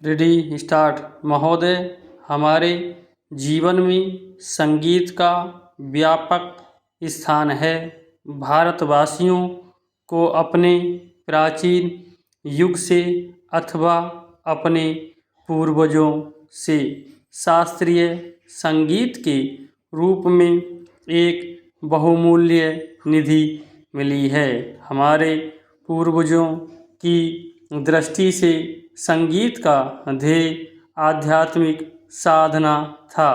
Ready start. महोदय, हमारे जीवन में संगीत का व्यापक स्थान है। भारतवासियों को अपने प्राचीन युग से अथवा अपने पूर्वजों से शास्त्रीय संगीत के रूप में एक बहुमूल्य निधि मिली है। हमारे पूर्वजों की दृष्टि से संगीत का ध्येय आध्यात्मिक साधना था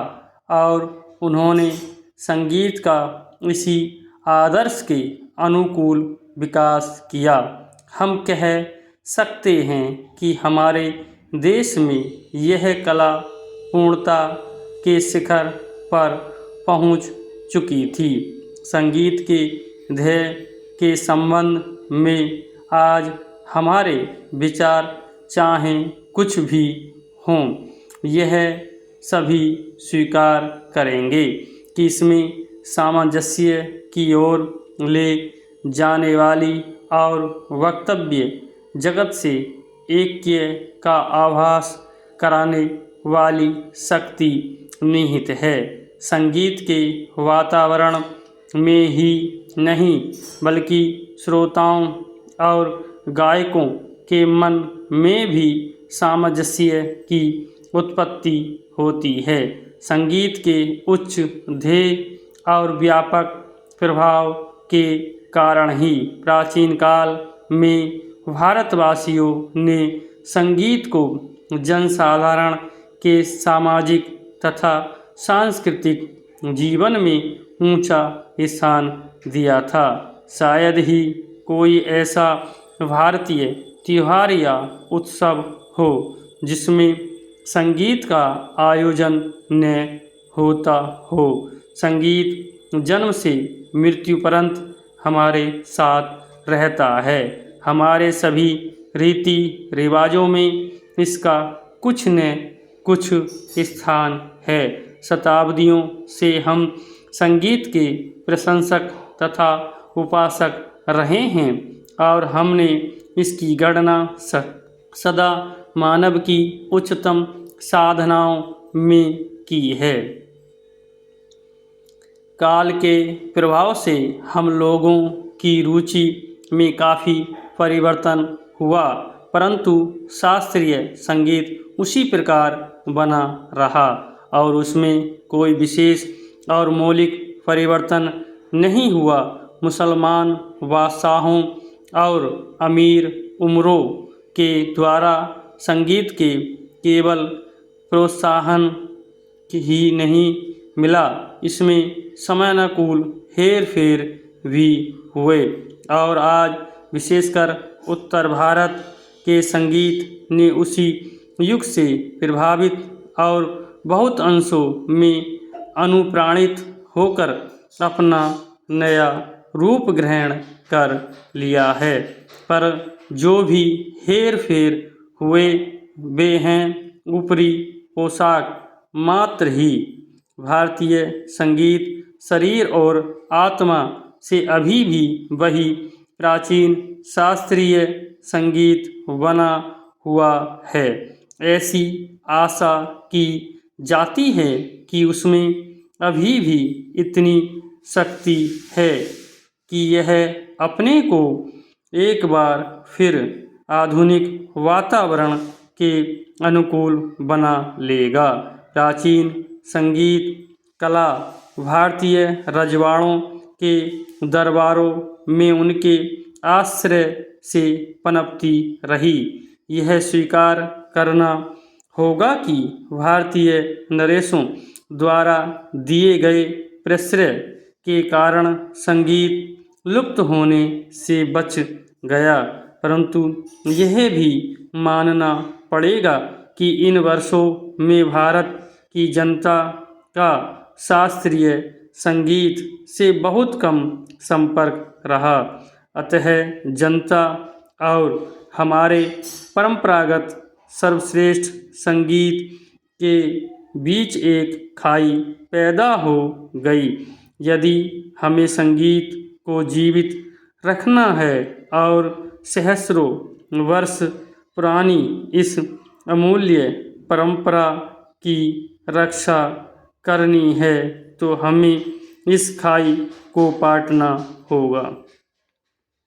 और उन्होंने संगीत का इसी आदर्श के अनुकूल विकास किया। हम कह सकते हैं कि हमारे देश में यह कला पूर्णता के शिखर पर पहुंच चुकी थी। संगीत के ध्येय के संबंध में आज हमारे विचार चाहे कुछ भी हों, यह सभी स्वीकार करेंगे कि इसमें सामंजस्य की ओर ले जाने वाली और वक्तव्य जगत से ऐक्य का आभास कराने वाली शक्ति निहित है। संगीत के वातावरण में ही नहीं बल्कि श्रोताओं और गायकों के मन में भी सामंजस्य की उत्पत्ति होती है। संगीत के उच्च ध्येय और व्यापक प्रभाव के कारण ही प्राचीन काल में भारतवासियों ने संगीत को जनसाधारण के सामाजिक तथा सांस्कृतिक जीवन में ऊंचा स्थान दिया था। शायद ही कोई ऐसा भारतीय त्योहार या उत्सव हो जिसमें संगीत का आयोजन न होता हो। संगीत जन्म से मृत्यु पर्यंत हमारे साथ रहता है। हमारे सभी रीति रिवाजों में इसका कुछ न कुछ स्थान है। शताब्दियों से हम संगीत के प्रशंसक तथा उपासक रहे हैं और हमने इसकी गणना सदा मानव की उच्चतम साधनाओं में की है। काल के प्रभाव से हम लोगों की रुचि में काफ़ी परिवर्तन हुआ, परंतु शास्त्रीय संगीत उसी प्रकार बना रहा और उसमें कोई विशेष और मौलिक परिवर्तन नहीं हुआ। मुसलमान बादशाहों और अमीर उमरों के द्वारा संगीत के केवल प्रोत्साहन ही नहीं मिला, इसमें समयानुकूल हेर फेर भी हुए और आज विशेषकर उत्तर भारत के संगीत ने उसी युग से प्रभावित और बहुत अंशों में अनुप्राणित होकर अपना नया रूप ग्रहण कर लिया है। पर जो भी हेर फेर हुए वे हैं ऊपरी पोशाक मात्र ही। भारतीय संगीत शरीर और आत्मा से अभी भी वही प्राचीन शास्त्रीय संगीत बना हुआ है। ऐसी आशा की जाती है कि उसमें अभी भी इतनी शक्ति है कि यह अपने को एक बार फिर आधुनिक वातावरण के अनुकूल बना लेगा। प्राचीन संगीत कला भारतीय रजवाड़ों के दरबारों में उनके आश्रय से पनपती रही। यह स्वीकार करना होगा कि भारतीय नरेशों द्वारा दिए गए प्रश्रय के कारण संगीत लुप्त होने से बच गया, परंतु यह भी मानना पड़ेगा कि इन वर्षों में भारत की जनता का शास्त्रीय संगीत से बहुत कम संपर्क रहा। अतः जनता और हमारे परंपरागत सर्वश्रेष्ठ संगीत के बीच एक खाई पैदा हो गई। यदि हमें संगीत को जीवित रखना है और सहस्रों वर्ष पुरानी इस अमूल्य परंपरा की रक्षा करनी है तो हमें इस खाई को पाटना होगा।